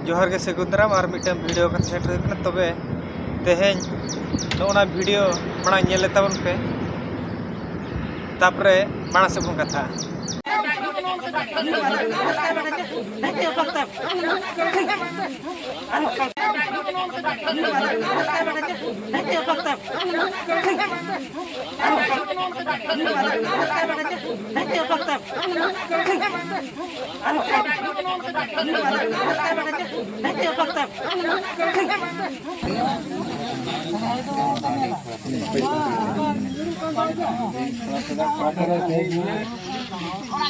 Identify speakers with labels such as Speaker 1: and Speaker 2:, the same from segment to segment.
Speaker 1: जोहार के सेगुंदराम और मिटन वीडियो का सेट होना तबे तेहेन नोना वीडियो माना नेले ताबन पे तापरे माना से बन कथा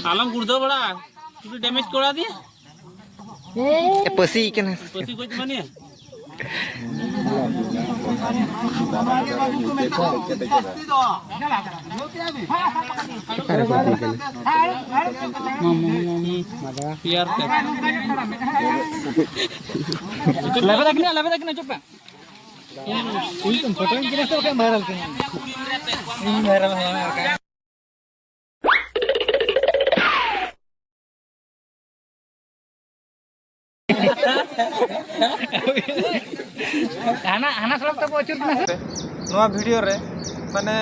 Speaker 2: आलम गुर्दो बड़ा तू डैमेज करा दिया
Speaker 3: पसी के ना
Speaker 2: पसी कोई माने यार लेवे तक चुप कोई तुम फोटो के तो क्या वायरल के वायरल है हाना सड़क तो पहुंचुर
Speaker 1: नवा वीडियो रे माने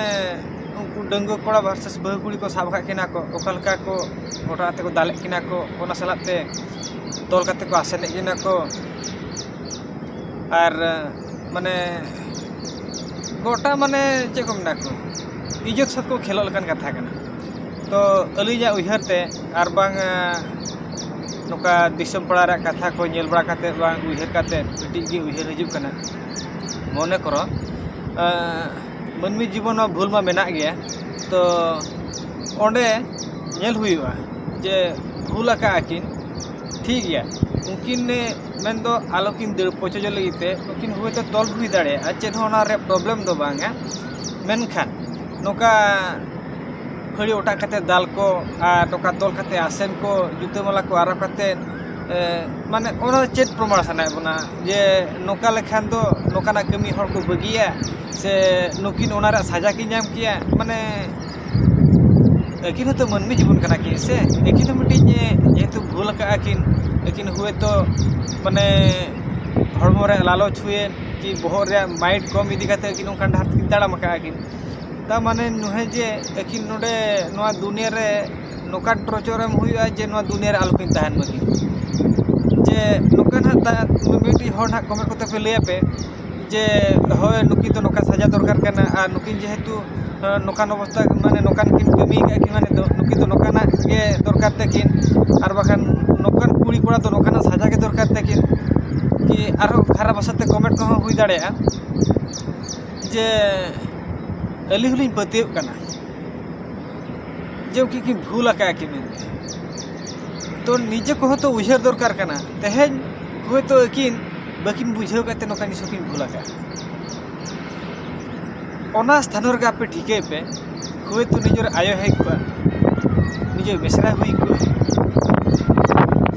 Speaker 1: उनको डंगो कोड़ा वर्सेस बहु कुड़ी को साब किना को ओकलका को गोटा ते को दाले किना को ओना सलाते तोल काते को आसेने किना को और माने गोटा माने चे को मिना को इज्जत साथ को खेलो लकन कथा कना तो अलिजा उइहरते आर बांग नोका दिसम पड़ा कथा को नेल बड़ा काते बांग उइहर काते पिटी गी उइहर हिजुक कना मने करो मनमी जीवन में भूल में मेना गया तो ओंडे नेल हुआ जे भूल आकिन ठीक गया उनकिन ने मेन दो आलोकिन दड़ पोचो लगते उनकिन हुए तो तोल हुई दाड़े चेद होना रे प्रॉब्लम दो बांगा मेनखान नोका खड़ी ओटा कते दाल को और नोका तोल कते आसेन को जुते मला को आरो कते माने ओना चेत प्रमाण सानाय बना जे नोका लेखान दो नोकाना कमी हर को बगिया से नुकिन ओनारा साजा की नाम किया माने एकिन तो मनमी जीवन कना कि से एकिन मिटी जेहेतु भूल का किन लेकिन हुए तो माने हड़मो रे लालच हुए कि बहुत रे माइंड कम इदी काते कि नोका डाहर किन ताड़ाम का किन ता माने नुहे जे एकिन नोडे नोआ दुनिया रे नोका ट्रोचरम हुआ जे नोआ दुनिया रे आलोकिन तहन मकिन जे नोका ना मिटी हर ना कमेंट करते पे ले पे जे होय नुकिन तो नोका सजा दरकार करना और नुकिन जेहेतु नोकान अवस्था माने नोकान किन कमी कि माने तो नुकिन तो नोकाना के दरकार तकिन और बाखान नोकान कुड़ी कोड़ा तो नोकाना सजा के दरकार तकिन कि आरो खराब भाषाते कमेंट को हुई दाड़ेया जे अली हुलिन पतियो कना जे कि भूल आका कि तो निजे को तो उजर दरकार कना तेहेन हुए तो किन बाकिन बुझाव काते नोका निसकिन भूल आका ओना स्थान रे आपे ठीके पे हुए तो निजर आयो है को निजे बेसरा हुई को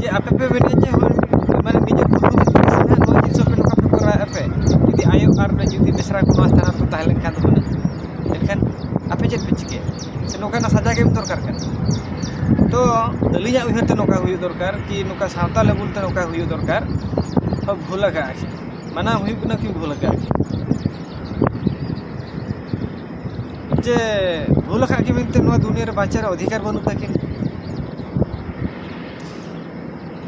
Speaker 1: जे आपे पे बने जे माने निजे भूल से नो जिस पे नोका पे करा आपे यदि आयो आर यदि बेसरा को स्थान को ताहले खान तो लेकिन आपे जे पिचके से नोका ना सजा के दरकार कना तो अलिया उहर ते नोका हुई दरकार कि नोका सावता लेवल ते नोका हुई दरकार अब भूल का माना हुई ना कि भूल का जे भूल का कि मिलते नोआ दुनिया रे बाचार अधिकार बनू तकिन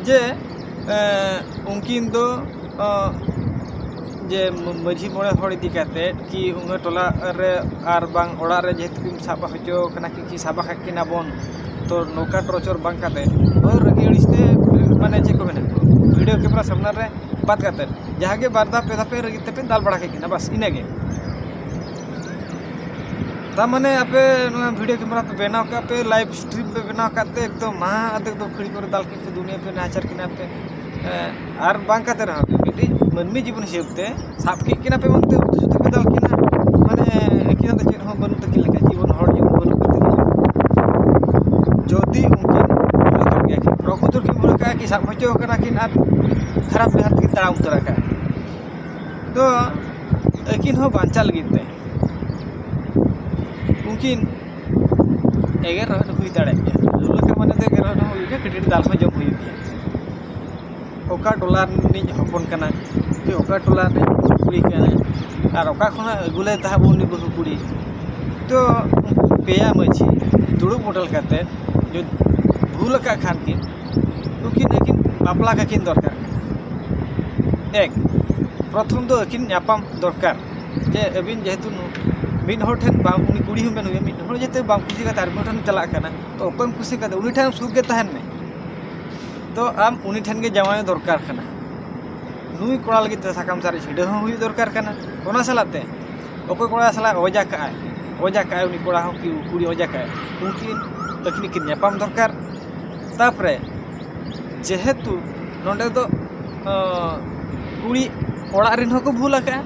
Speaker 1: जे उनकिन दो जे मझी मोड़े हड़ इदी काते कि उंगा टोला रे आर बांग ओड़ा रे जेहेतु साबा हचो कना कि साबा खाकिना बोन तो नौका ट्रोचर बांग काते और रगी अड़िसते माने जे को मेना वीडियो कैमरा सामने रे बात करते जहाँ के बारदा पे रगीते पे दाल बड़ा के बस इनगे ता माने आपे वीडियो कैमरा पे बनाव का पे लाइव स्ट्रीम पे बनाव करते एकदम मा अदक दो खड़ी कर दाल के दुनिया पे नाचर किना पे आर बांग काते रह बेटी मनमी जीवन हिसाबते साब के किना पे मनते उतु पे दाल किना माने किना तो चेन हो बनु तकिन लेका जीवन हर जीवन बनु कते जदी उनकिन भूल कर गया कि प्रकृति की भूल का कि साब हचो कना किन आर खराब बेहर की ताड़ा उतर का तो अकिन हो बांचा लगते उनकिन एगर रहन हुई दाड़े गया माने तो एगर रहन हुई गया कटिट दाल को जम हुई गया oka tola ni hopon kana ki oka tola ni kuri kana ar oka khona agule tahabon ni bahu kuri to peya machi duruk modal kate jo bhul ka khan ki ukin bapla ka kin dorkar ek prothom do akin nyapam dorkar je abin jehetu min hor then bang uni kuri hum ben huye min hor jete bang kusi ka tar motan chala kana to okom kusi ka uni than suk ge tahen me तो आम उनी ठेन के जमाए दरकार खाना नुई कोड़ा लगी साकाम सारे छिड़े हुई दरकार खाना कोना सलाते ओको कोड़ा सला ओजा का उनी कोड़ा हो कि कुड़ी ओजा का उनकी तकनीक न्यापाम दरकार तापरे जेहेतु नोंडे तो कुड़ी ओड़ा रिन हो को भूल का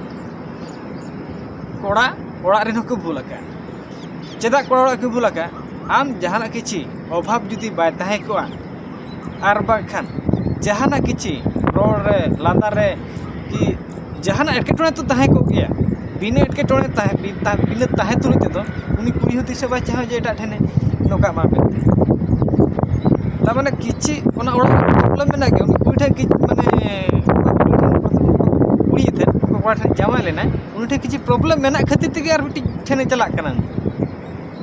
Speaker 1: कोड़ा ओड़ा रिन हो को भूल का चेदा कोड़ा को भूल का आम जहाना किछि अभाव जुदी बाय ताहे को आर बाखान जहाना किछि रोड रे लांदा रे कि जहाना एटकेटोणे तो ताहे को गया बिना एटकेटोणे ताहे बिना ताहे तुलि ते तो उनी कुड़ी होती से बा चाहे जे एटा ठेने नोका मा बेते ता माने किछि ओना ओड़ा प्रॉब्लम मेना के उनी कुड़ी ठे कि माने कुड़ी थे ओड़ा ठे जामा लेना उनी ठे किछि प्रॉब्लम मेना खातिर ते आर बिटी ठेने चला कना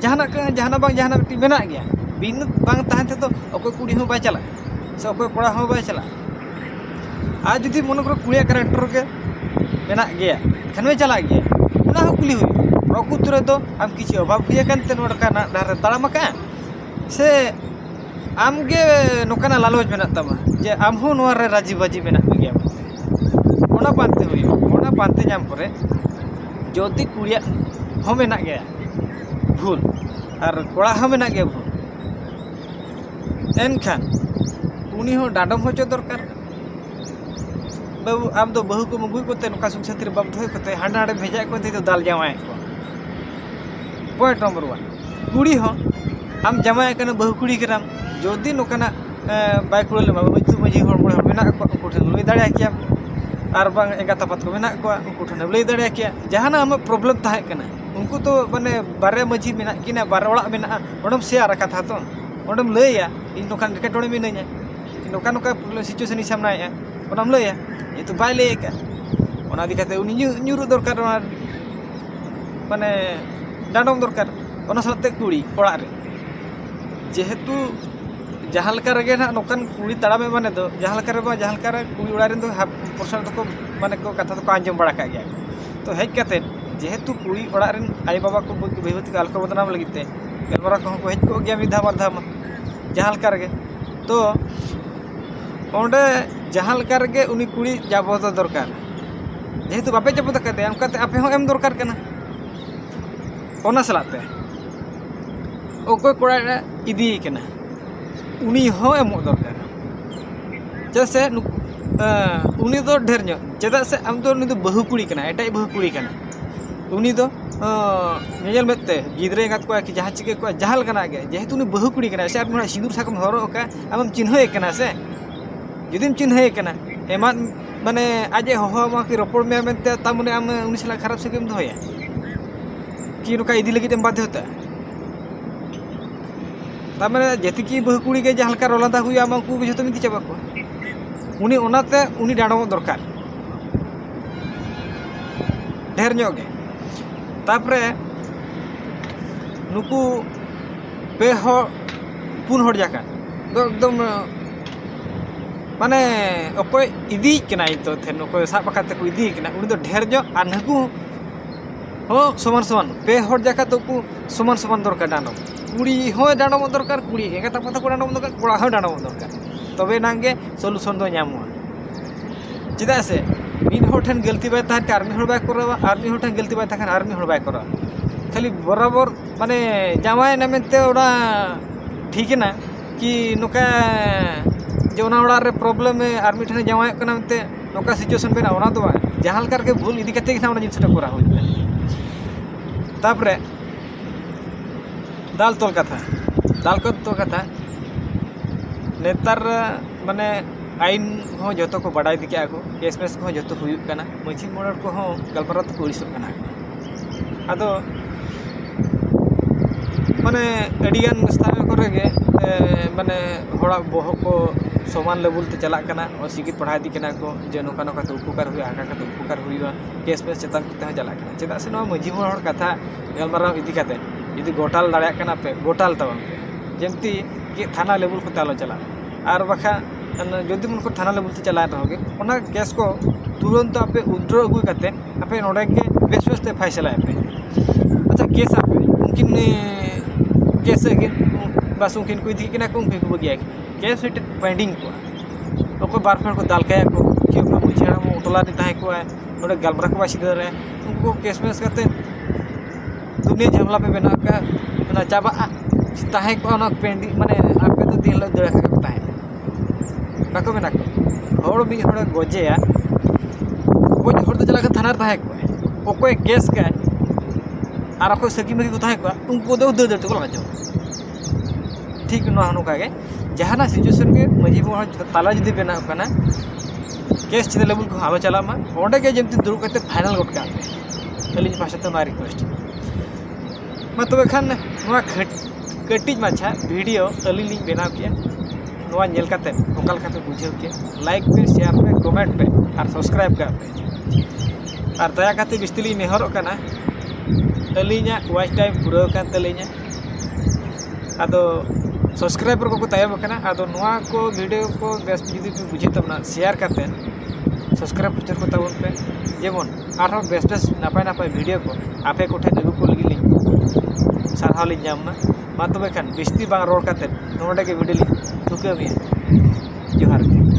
Speaker 1: जहाना बांग जहाना बिटी मेना गया बिना बांग ताहे ते तो ओको कुड़ी हो बा चला से ओको कोड़ा हो बा चला आज जुदी मन करो कुड़िया कैरेक्टर के मेना गया खान में चला गया उना हो कुली हुई प्रकृति तो आम किसी अभाव हुई कानते नोडका डार ताड़ाम का से आम गे नोकाना लालच मेना तमा जे आम हो नोआ रे राजी बाजी मेना गया ओना पानते हुई ओना पानते जाम करे जोती कुड़िया हो मेना गया भूल और कोड़ा हो मेना गया भूल एनखान उनी हो डाडम होचो दरकार बाबू आम तो बहु को मगुई कोते नोका सुख साथी रे बाप धोय कोते हांडा हांडे भेजा को तो दाल जमाए को पॉइंट नंबर 1 कुड़ी हो आम जमाए कने बहु कुड़ी कराम जोदी नोकाना बाय कुड़ले मा बाबू मजी होर मोड़ मेना को उनको ठन लई दाड़िया किया आर बांग एगा तपत को मेना को उनको ठन लई दाड़िया किया जहाना हम प्रॉब्लम ताहे कना उनको तो माने बारे मजी मेना किना बारे ओड़ा मेना ओडम शेयर कथा तो ओडम लईया इन नोकान केटोणे मिनैया नोका नोका सिचुएशन ही सामनाया ओडम लईया ये तो बाय लई का ओना दिखाते उनी न्यूरु दरकार माने डांडम दरकार ओना साथे कुड़ी ओड़ा रे जेहेतु जहां लका रगे ना नोकान कुड़ी ताड़ामे माने दो जहां लका रे कुड़ी ओड़ा रे दो पर्सन तो को माने को कथा तो आंजम बड़ा का गया तो हेज काते जेहेतु कुड़ी ओड़ा रे आई बाबा को बेहवती का अलको बदनाम लगिते गलमरा को हेज को गया मिधा बारधा जहां लका रगे तो ओंडे जहां लका रगे उनी कुड़ी जाबो तो दरकार जेहेतु बापे जाबो तकते हमकाते आपे हो एम दरकार कना ओना सलाते ओको कोड़ा इदी कना उनी हो एम दरकार जैसे उनी तो ढेर नो चेदा से आम तो उनी तो बहु कुड़ी कना एटाई बहु कुड़ी कना उनी तो नेजल मेते गिद्रे गात को कि जहां चिके को जहाल कना गे जेहेतु उनी बहु कुड़ी कना से आप मोरा सिंदूर साकम हरो का आम चिन्हय कना से जुदीम चिन्हय कना एमान माने आजे हो मा कि रोपड़ में मेते तामने आम उनी सला खराब सकेम दोया कि नुका इदी लगी तेम बाध्य होता तामने जेति की बहु कुड़ी के जहाल का रोलादा हुई आम को जतो मिति चाबा को उनी ओनाते उनी डाडो दरकार ढेर ᱧᱚᱜ तापरे नुकु पे हो पुन हर जाका तो एकदम माने अकोय इदी कना तो थे नको साब काते को इदी कना उनी तो ढेर ᱧᱚᱜ आ नकु हो समान समान पे हर जाका तो को समान समान दरकार डानो कुड़ी हो डानो दरकार कुड़ी एगा तपता को डानो दरकार कोड़ा हो डानो दरकार तबे नांगे सॉल्यूशन दो ᱧᱟᱢᱚᱜᱼᱟ चेदा से इन हर ठन गलती बाय ताहन के आर्मी हर बाय करवा आर्मी हर ठन गलती बाय ताहन आर्मी हर बाय करवा खाली बराबर माने जामाय ना मेनते ओडा ठीक है ना कि नोका जे ओना ओडा रे प्रॉब्लम में आर्मी ठन जामाय कना मेनते नोका सिचुएशन बेना ओना तो जहां करके भूल इदी कते ना ओना जिनसटा करा हो तापरे दाल तोल कथा नेतार माने आईन हो जो को बड़ा दी को केसमेस को जो होना मझी मोड़ को गलमारा तो उड़ीसों अदो माने अड़ियान स्थान को माने हड़ा बह को समान लेवल ते चला कना और शिक्षित पढ़ा दी कना को जे नोका नोका ते उपकार हुआ आका का उपकार हुआ केस में चेतन करते हो चला कना चेदा से नो मजी हर कथा गलमाराव इदी काते यदि गोटाल दाड़ा कना पे गोटाल तबन पे जेमती कि थाना लेवल को तालो चला और बखा जदि मन को थाना लेवल ते चला रहोगे ओना केस को तुरंत आपे उद्रो अगु काते आपे नोडे के बेस बेस ते फैसला पे अच्छा केस आपे उनकिन केस के बस उनकिन को इदी कना को उनके को बगिया केस इट पेंडिंग को ओको बार बार को दाल काया को कि बुझेड़ा मो टोला नि ताहे को नोडे गलमरा को बासी दरे उनको केस में करते दुनिया झमला पे बना का ना चाबा ताहे को ना पेंडिंग माने आपे तो दिल दरे का ताहे बाको बना को हड़ भी हड़ गोजेया कोई हड़ तो चला के थाना ताहे को ओको केस का आर को सगी मगी को ताहे को उनको दो दो को लगा जाओ ठीक ना हनो का जहाना सिचुएशन के मजी मोह ताला जदी बना कना केस चित लेवल को आलो चला मा ओंडे के जमती दुरु करते फाइनल गोट का अलिज भाषा तो ना रिक्वेस्ट मा तबे खान नोआ कटिज माछा वीडियो अली लिंक बना किया नोआ नेल काते ओकल काते बुझेव के लाइक पे शेयर पे कमेंट पे और सब्सक्राइब का पे और दया काते बिस्तली नेहर कना अलिजा वॉच टाइम पूरा कान तलिजा आदो सब्सक्राइबर को तैयार बकना आदो नोआ को वीडियो को बेस जुदी पे बुझे तबना शेयर करते सब्सक्राइब प्रचार को तबन पे जेमन आरो बेस बेस नापाय नापाय वीडियो को आपे को ठे नगु को लगी लिंक सारहाव लिंग जामना मा तबे खान बिस्ती बांग रोड काते नोडे के वीडियो लिंक थुके बिया जोहार